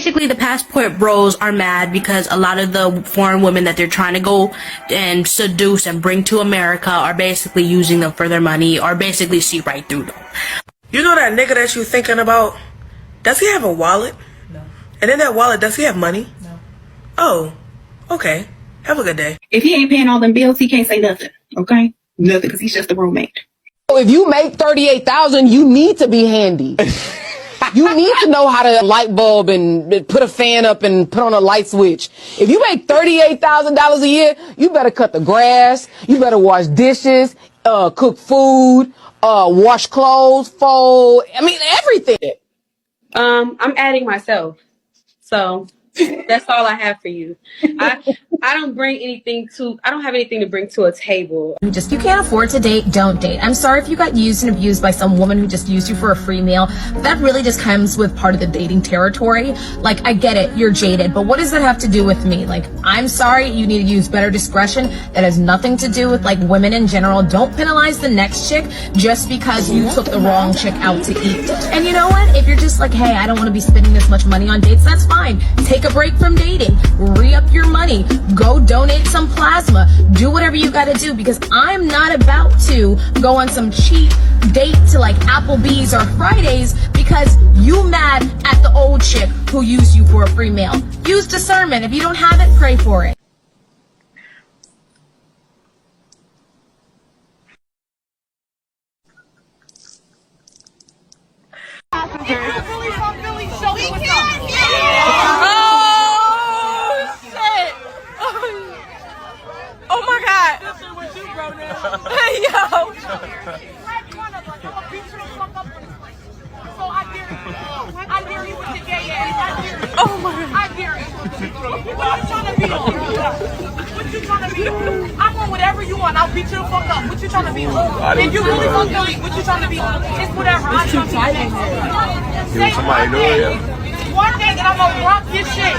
Basically, the passport bros are mad because a lot of the foreign women that they're trying to go and seduce and bring to America are basically using them for their money, or basically see right through them. You know that nigga that you thinking about? Does he have a wallet? No. And in that wallet, does he have money? No. Oh, okay. Have a good day. If he ain't paying all them bills, he can't say nothing, okay? Nothing, because he's just a roommate. If you make $38,000, you need to be handy. You need to know how to light bulb and put a fan up and put on a light switch. If you make $38,000 a year, you better cut the grass, you better wash dishes, cook food, wash clothes, fold, I mean, everything. I'm adding myself. So that's all I have for you. I don't have anything to bring to a table. You can't afford to date, don't date. I'm sorry if you got used and abused by some woman who just used you for a free meal. That really just comes with part of the dating territory. Like, I get it, you're jaded, but what does that have to do with me? Like, I'm sorry, you need to use better discretion. That has nothing to do with, like, women in general. Don't penalize the next chick just because you took the wrong chick out to eat. And you know what? If you're just like, hey, I don't want to be spending this much money on dates, that's fine. Take a break from dating. Re-up your money. Go donate some plasma. Do whatever you gotta do, because I'm not about to go on some cheap date to like Applebee's or Fridays because you mad at the old chick who used you for a free meal. Use discernment. If you don't have it, pray for it. Oh my God! Yo! I dare you with your gay ass. Oh my God! I dare you. What you trying to be on? What you trying to be on? I'm on whatever you want. I'll beat you the fuck up. What you trying to be on? If you really fuck Billy, what you trying to be on? It's whatever. I'm trying to be on. Say somebody know it. One thing and I'm gonna rock your shit.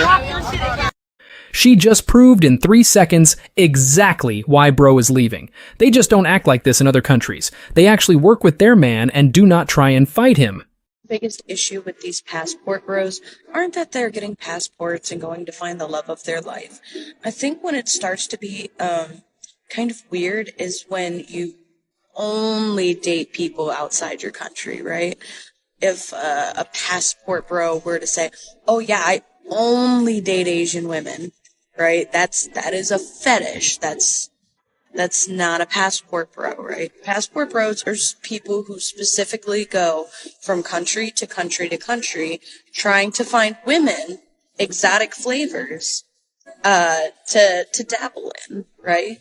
Rock your shit again. She just proved in 3 seconds exactly why bro is leaving. They just don't act like this in other countries. They actually work with their man and do not try and fight him. The biggest issue with these passport bros aren't that they're getting passports and going to find the love of their life. I think when it starts to be kind of weird is when you only date people outside your country, right? If a passport bro were to say, oh yeah, I only date Asian women, right? That is a fetish. That's not a passport bro, right? Passport bros are people who specifically go from country to country to country trying to find women, exotic flavors, to dabble in, right?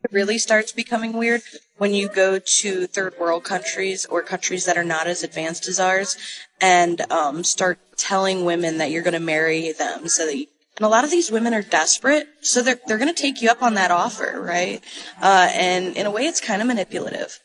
It really starts becoming weird when you go to third world countries or countries that are not as advanced as ours and start telling women that you're going to marry them so that and a lot of these women are desperate, so they're going to take you up on that offer, right? And in a way, it's kind of manipulative,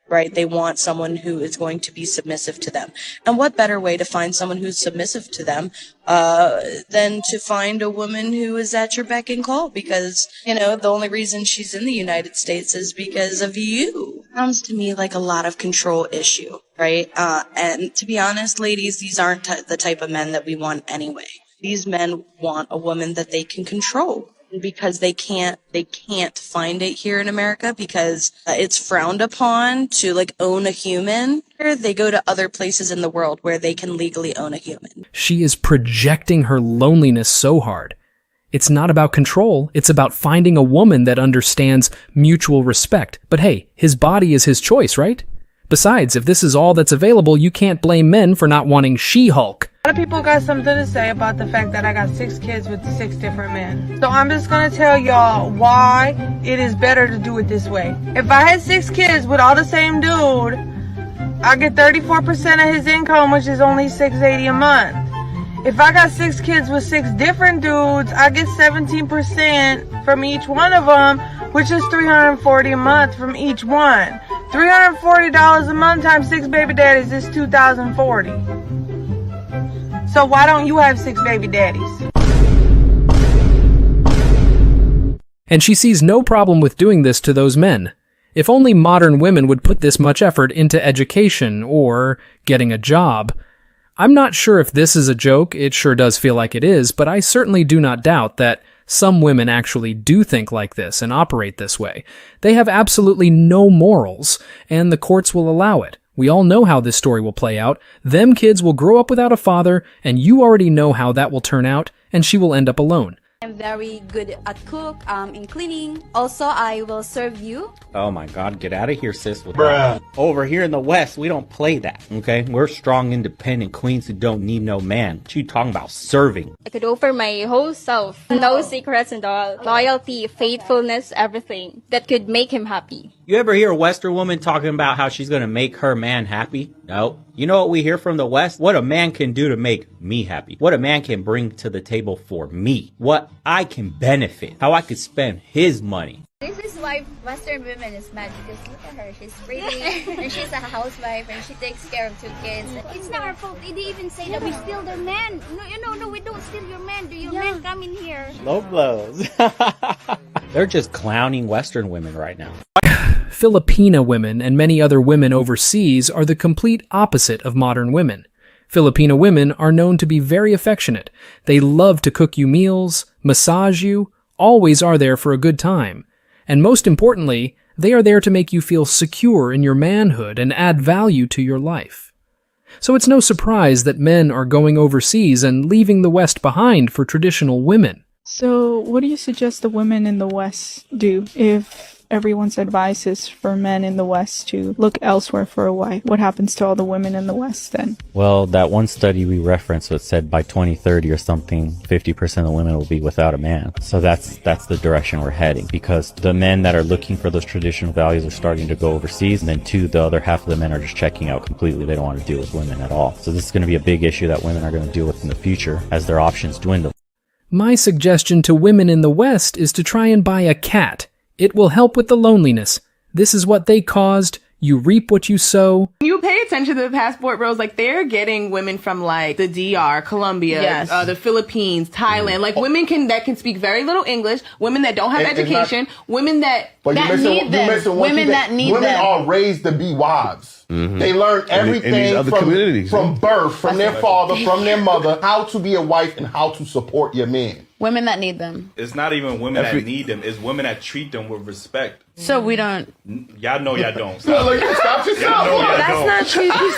right? They want someone who is going to be submissive to them. And what better way to find someone who's submissive to them than to find a woman who is at your beck and call? Because, you know, the only reason she's in the United States is because of you. Sounds to me like a lot of control issue, right? And to be honest, ladies, these aren't the type of men that we want anyway. These men want a woman that they can control because they can't find it here in America because it's frowned upon to like own a human. They go to other places in the world where they can legally own a human. She is projecting her loneliness so hard. It's not about control, it's about finding a woman that understands mutual respect. But hey, his body is his choice, right? Besides, if this is all that's available, you can't blame men for not wanting She-Hulk. A lot of people got something to say about the fact that I got 6 kids with 6 different men. So I'm just gonna tell y'all why it is better to do it this way. If I had 6 kids with all the same dude, I get 34% of his income, which is only $680 a month. If I got 6 kids with 6 different dudes, I get 17% from each one of them, which is $340 a month from each one. $340 a month times 6 baby daddies is $2,040. So why don't you have 6 baby daddies? And she sees no problem with doing this to those men. If only modern women would put this much effort into education or getting a job. I'm not sure if this is a joke, it sure does feel like it is, but I certainly do not doubt that some women actually do think like this and operate this way. They have absolutely no morals, and the courts will allow it. We all know how this story will play out. Them kids will grow up without a father, and you already know how that will turn out, and she will end up alone. I'm very good at cook, in cleaning. Also, I will serve you. Oh my God, get out of here, sis. With that. Over here in the West, we don't play that, okay? We're strong, independent queens who don't need no man. What you talking about serving? I could offer my whole self. No secrets and all. Loyalty, faithfulness, everything that could make him happy. You ever hear a Western woman talking about how she's gonna make her man happy? No. You know what we hear from the West? What a man can do to make me happy. What a man can bring to the table for me. What I can benefit. How I could spend his money. This is why Western women is mad, because look at her, she's pretty, and she's a housewife, and she takes care of 2 kids. It's not our fault. They even say that we steal their man. No, we don't steal your man. Do your man come in here? Low blows. They're just clowning Western women right now. Filipina women and many other women overseas are the complete opposite of modern women. Filipina women are known to be very affectionate. They love to cook you meals, massage you, always are there for a good time. And most importantly, they are there to make you feel secure in your manhood and add value to your life. So it's no surprise that men are going overseas and leaving the West behind for traditional women. So what do you suggest the women in the West do if everyone's advice is for men in the West to look elsewhere for a wife? What happens to all the women in the West then? Well, that one study we referenced that said by 2030 or something, 50% of women will be without a man. So that's the direction we're heading, because the men that are looking for those traditional values are starting to go overseas, and then the other half of the men are just checking out completely. They don't want to deal with women at all. So this is going to be a big issue that women are going to deal with in the future as their options dwindle. My suggestion to women in the West is to try and buy a cat. It will help with the loneliness. This is what they caused. You reap what you sow. You pay attention to the passport bros, like they're getting women from like the DR, Colombia, the Philippines, Thailand, like women that can speak very little English, women that don't have education, women that need them, women that need them. Women are raised to be wives. Mm-hmm. They learn everything from birth, from their father, from their mother, how to be a wife and how to support your man. Women that need them. It's not even women that need them. It's women that treat them with respect. So we don't. Y'all know y'all don't. Stop yourself. That's not true.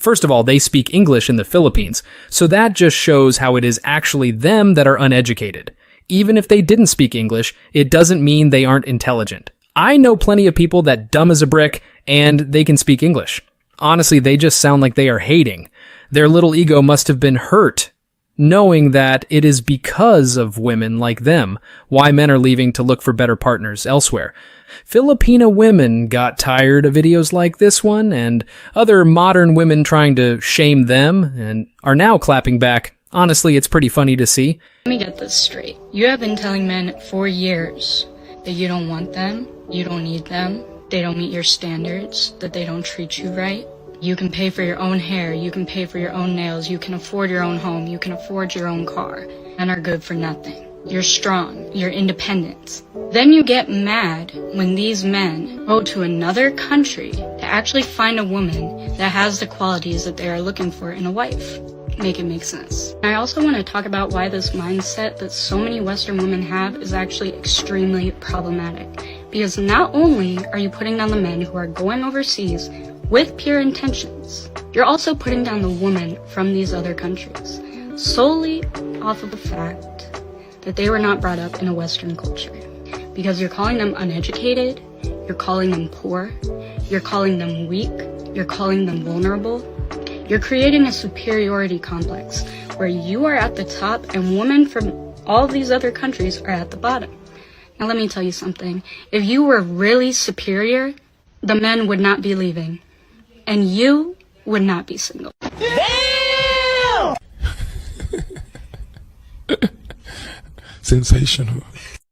First of all, they speak English in the Philippines, so that just shows how it is actually them that are uneducated. Even if they didn't speak English, it doesn't mean they aren't intelligent. I know plenty of people that dumb as a brick, and they can speak English. Honestly, they just sound like they are hating. Their little ego must have been hurt, knowing that it is because of women like them why men are leaving to look for better partners elsewhere. Filipina women got tired of videos like this one and other modern women trying to shame them and are now clapping back. Honestly, it's pretty funny to see. Let me get this straight. You have been telling men for years that you don't want them, you don't need them, they don't meet your standards, that they don't treat you right. You can pay for your own hair, you can pay for your own nails, you can afford your own home, you can afford your own car. Men are good for nothing. You're strong, you're independent. Then you get mad when these men go to another country to actually find a woman that has the qualities that they are looking for in a wife. Make it make sense. I also want to talk about why this mindset that so many Western women have is actually extremely problematic. Because not only are you putting down the men who are going overseas with pure intentions, you're also putting down the woman from these other countries solely off of the fact that they were not brought up in a Western culture. Because you're calling them uneducated, you're calling them poor, you're calling them weak, you're calling them vulnerable. You're creating a superiority complex where you are at the top and women from all these other countries are at the bottom. Now let me tell you something. If you were really superior, the men would not be leaving. And you would not be single. Damn! Sensational.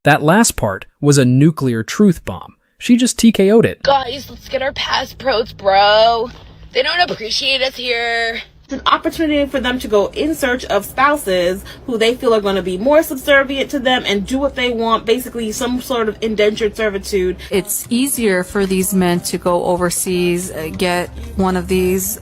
That last part was a nuclear truth bomb. She just TKO'd it. Guys, let's get our passports, bro. They don't appreciate us here. It's an opportunity for them to go in search of spouses who they feel are going to be more subservient to them and do what they want, basically some sort of indentured servitude. It's easier for these men to go overseas, get one of these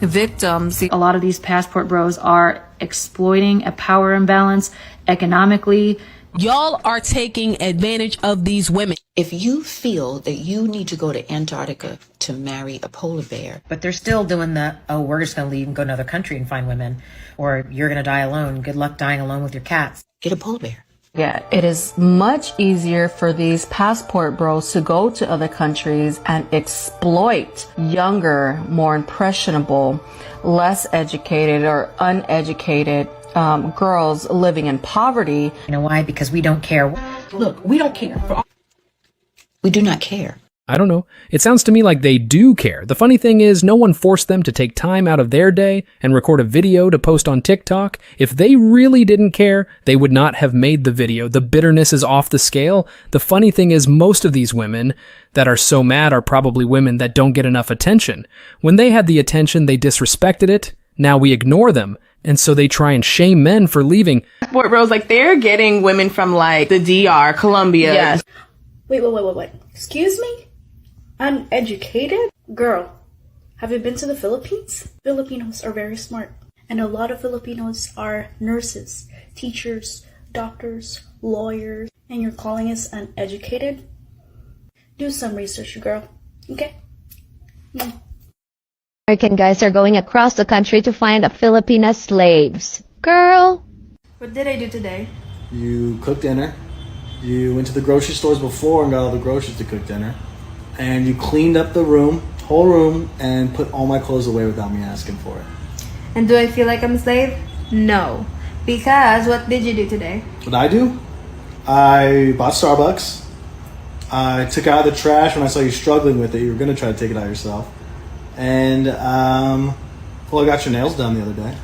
victims. A lot of these passport bros are exploiting a power imbalance economically. Y'all are taking advantage of these women. If you feel that you need to go to Antarctica to marry a polar bear, but they're still doing the, oh, we're just going to leave and go to another country and find women, or you're going to die alone. Good luck dying alone with your cats. Get a polar bear. Yeah, it is much easier for these passport bros to go to other countries and exploit younger, more impressionable, less educated or uneducated girls living in poverty. You know why? Because we don't care. Look, we don't care. We do not care. I don't know. It sounds to me like they do care. The funny thing is, no one forced them to take time out of their day and record a video to post on TikTok. If they really didn't care, they would not have made the video. The bitterness is off the scale. The funny thing is, most of these women that are so mad are probably women that don't get enough attention. When they had the attention, they disrespected it. Now we ignore them. And so they try and shame men for leaving. Passport bros, like, they're getting women from, like, the DR, Colombia. Yes. Wait. Excuse me? Uneducated? Girl, have you been to the Philippines? Filipinos are very smart. And a lot of Filipinos are nurses, teachers, doctors, lawyers. And you're calling us uneducated? Do some research, girl. Okay? Yeah. American guys are going across the country to find Filipina slaves. Girl! What did I do today? You cooked dinner. You went to the grocery stores before and got all the groceries to cook dinner. And you cleaned up the whole room, and put all my clothes away without me asking for it. And do I feel like I'm a slave? No. Because what did you do today? What I do? I bought Starbucks. I took out the trash when I saw you struggling with it. You were going to try to take it out yourself. And, well, I got your nails done the other day.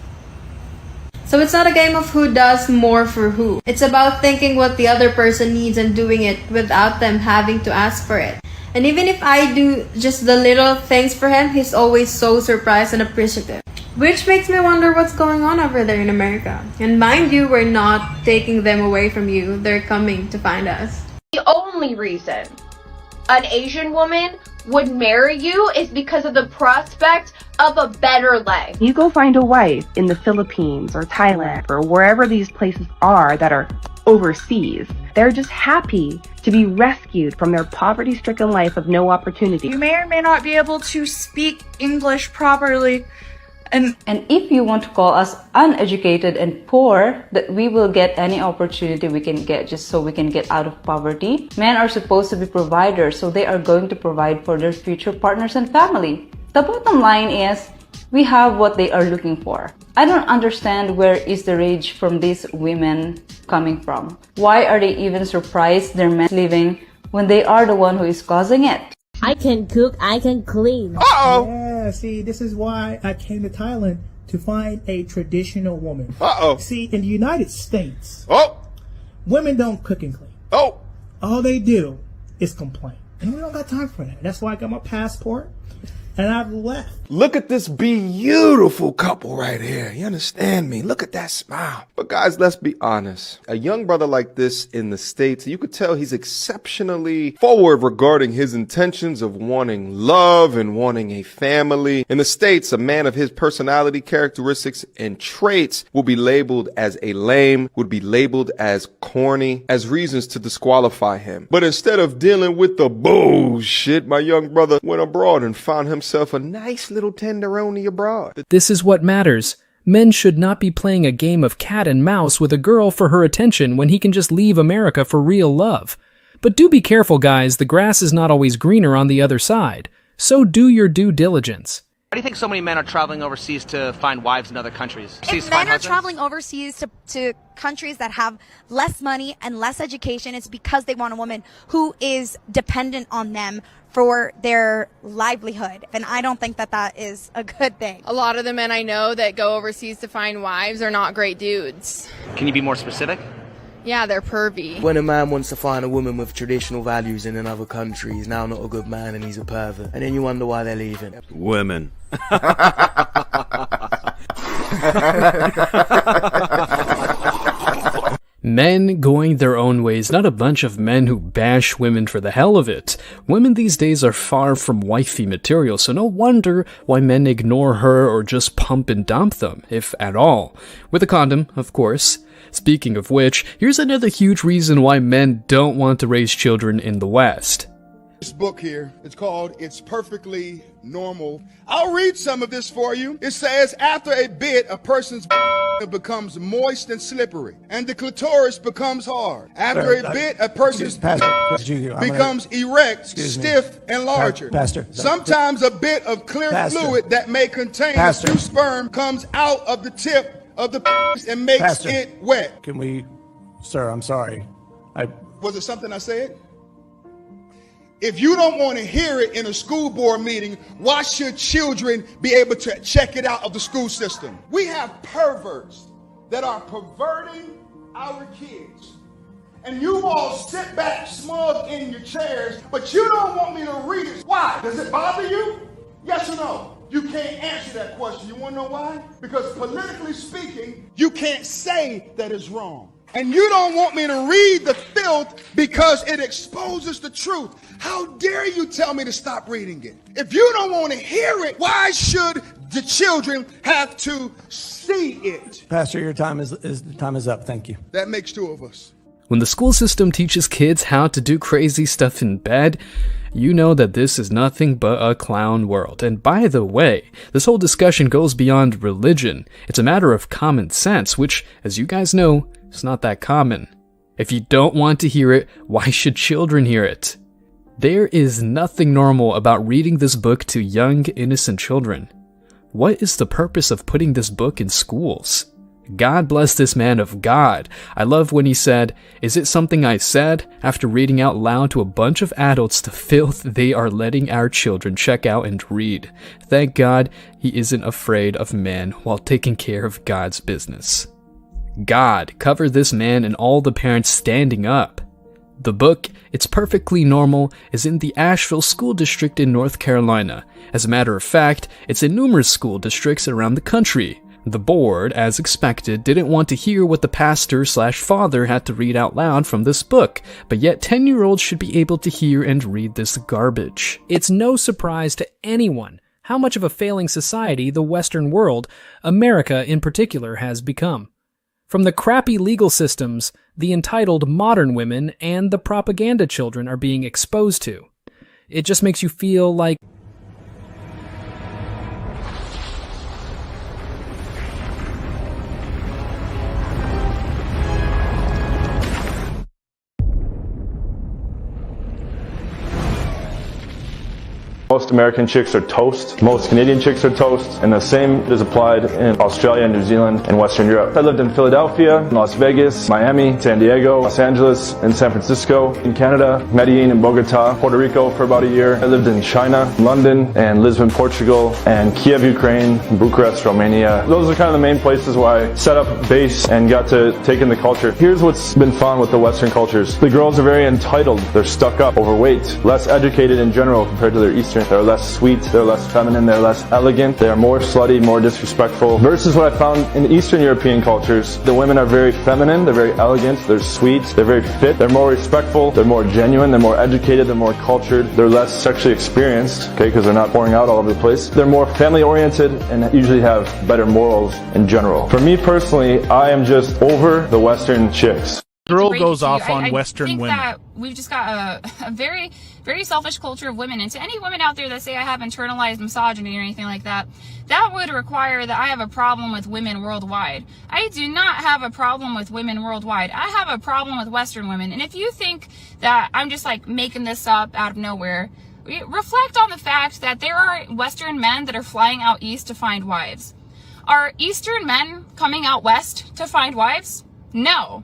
So it's not a game of who does more for who. It's about thinking what the other person needs and doing it without them having to ask for it. And even if I do just the little things for him, he's always so surprised and appreciative. Which makes me wonder what's going on over there in America. And mind you, we're not taking them away from you. They're coming to find us. The only reason an Asian woman would marry you is because of the prospect of a better life. You go find a wife in the Philippines or Thailand or wherever these places are that are overseas. They're just happy to be rescued from their poverty-stricken life of no opportunity. You may or may not be able to speak English properly. And if you want to call us uneducated and poor, that we will get any opportunity we can get just so we can get out of poverty. Men are supposed to be providers, so they are going to provide for their future partners and family. The bottom line is, we have what they are looking for. I don't understand where is the rage from these women coming from. Why are they even surprised their men leaving when they are the one who is causing it? I can cook, I can clean. Uh-oh! Yeah, see, this is why I came to Thailand, to find a traditional woman. Uh-oh. See, in the United States, women don't cook and clean. All they do is complain. And we don't got time for that. That's why I got my passport, and I've left. Look at this beautiful couple right here. You understand me? Look at that smile. But guys, let's be honest. A young brother like this in the States, you could tell he's exceptionally forward regarding his intentions of wanting love and wanting a family. In the States, a man of his personality, characteristics, and traits will be labeled as a lame, would be labeled as corny, as reasons to disqualify him. But instead of dealing with the bullshit, my young brother went abroad and found himself a nice little tenderoni abroad. This is what matters. Men should not be playing a game of cat and mouse with a girl for her attention when he can just leave America for real love. But do be careful, guys. The grass is not always greener on the other side. So do your due diligence. Why do you think so many men are traveling overseas to find wives in other countries? If men are traveling overseas to countries that have less money and less education, it's because they want a woman who is dependent on them for their livelihood. And I don't think that that is a good thing. A lot of the men I know that go overseas to find wives are not great dudes. Can you be more specific? Yeah, they're pervy. When a man wants to find a woman with traditional values in another country, he's now not a good man and he's a pervert. And then you wonder why they're leaving. Women. Men going their own ways, not a bunch of men who bash women for the hell of it. Women these days are far from wifey material, so no wonder why men ignore her or just pump and dump them, if at all. With a condom, of course. Speaking of which, here's another huge reason why men don't want to raise children in the West. This book here, it's called It's Perfectly Normal. I'll read some of this for you. It says, after a bit, a person's becomes moist and slippery, and the clitoris becomes hard. After a bit, a person's becomes erect, stiff, and larger. Sometimes a bit of clear fluid that may contain a few sperm comes out of the tip of the penis and makes it wet. Can we, sir, I'm sorry. Was it something I said? If you don't want to hear it in a school board meeting, why should children be able to check it out of the school system? We have perverts that are perverting our kids. And you all sit back smug in your chairs, but you don't want me to read it. Why? Does it bother you? Yes or no? You can't answer that question. You want to know why? Because politically speaking, you can't say that it's wrong. And you don't want me to read the filth because it exposes the truth. How dare you tell me to stop reading it? If you don't want to hear it, why should the children have to see it? Pastor, your time is up. Thank you. That makes two of us. When the school system teaches kids how to do crazy stuff in bed, you know that this is nothing but a clown world. And by the way, this whole discussion goes beyond religion. It's a matter of common sense, which, as you guys know, is not that common. If you don't want to hear it, why should children hear it? There is nothing normal about reading this book to young, innocent children. What is the purpose of putting this book in schools? God bless this man of God. I love when he said, "Is it something I said?" after reading out loud to a bunch of adults the filth they are letting our children check out and read. Thank God he isn't afraid of man while taking care of God's business. God, cover this man and all the parents standing up. The book, It's Perfectly Normal, is in the Asheville School District in North Carolina. As a matter of fact, it's in numerous school districts around the country. The board, as expected, didn't want to hear what the pastor/father had to read out loud from this book, but yet 10-year-olds should be able to hear and read this garbage. It's no surprise to anyone how much of a failing society the Western world, America in particular, has become. From the crappy legal systems, the entitled modern women and the propaganda children are being exposed to. It just makes you feel like most American chicks are toast, most Canadian chicks are toast, and the same is applied in Australia, New Zealand, and Western Europe. I lived in Philadelphia, Las Vegas, Miami, San Diego, Los Angeles, and San Francisco. In Canada, Medellin and Bogota, Puerto Rico for about a year. I lived in China, London, and Lisbon, Portugal, and Kiev, Ukraine, and Bucharest, Romania. Those are kind of the main places where I set up base and got to take in the culture. Here's what's been fun with the Western cultures. The girls are very entitled. They're stuck up, overweight, less educated in general compared to their Eastern. They're less sweet, they're less feminine, they're less elegant, they are more slutty, more disrespectful. Versus what I found in Eastern European cultures, the women are very feminine, they're very elegant, they're sweet, they're very fit, they're more respectful, they're more genuine, they're more educated, they're more cultured, they're less sexually experienced, okay, because they're not pouring out all over the place. They're more family oriented and usually have better morals in general. For me personally, I am just over the Western chicks. Girl goes off on I Western think women. that we've just got a very, very selfish culture of women. And to any women out there that say I have internalized misogyny or anything like that, that would require that I have a problem with women worldwide. I do not have a problem with women worldwide. I have a problem with Western women. And if you think that I'm just like making this up out of nowhere, reflect on the fact that there are Western men that are flying out east to find wives. Are Eastern men coming out west to find wives? No.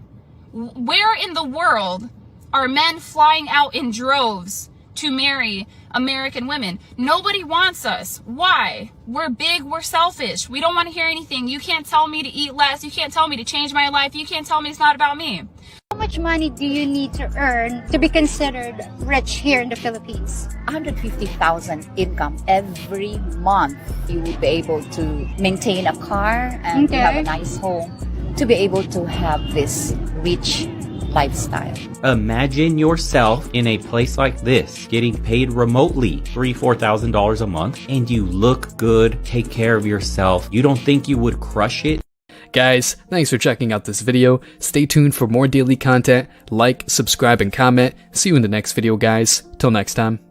Where in the world are men flying out in droves to marry American women? Nobody wants us. Why? We're big, we're selfish. We don't want to hear anything. You can't tell me to eat less. You can't tell me to change my life. You can't tell me it's not about me. Oh my much money do you need to earn to be considered rich here in the Philippines? 150,000 income every month. You would be able to maintain a car and to have a nice home, to be able to have this rich lifestyle. Imagine yourself in a place like this, getting paid remotely $3,000-4,000 a month, and you look good, take care of yourself. You don't think you would crush it? Guys, thanks for checking out this video. Stay tuned for more daily content. Like, subscribe, and comment. See you in the next video, guys. Till next time.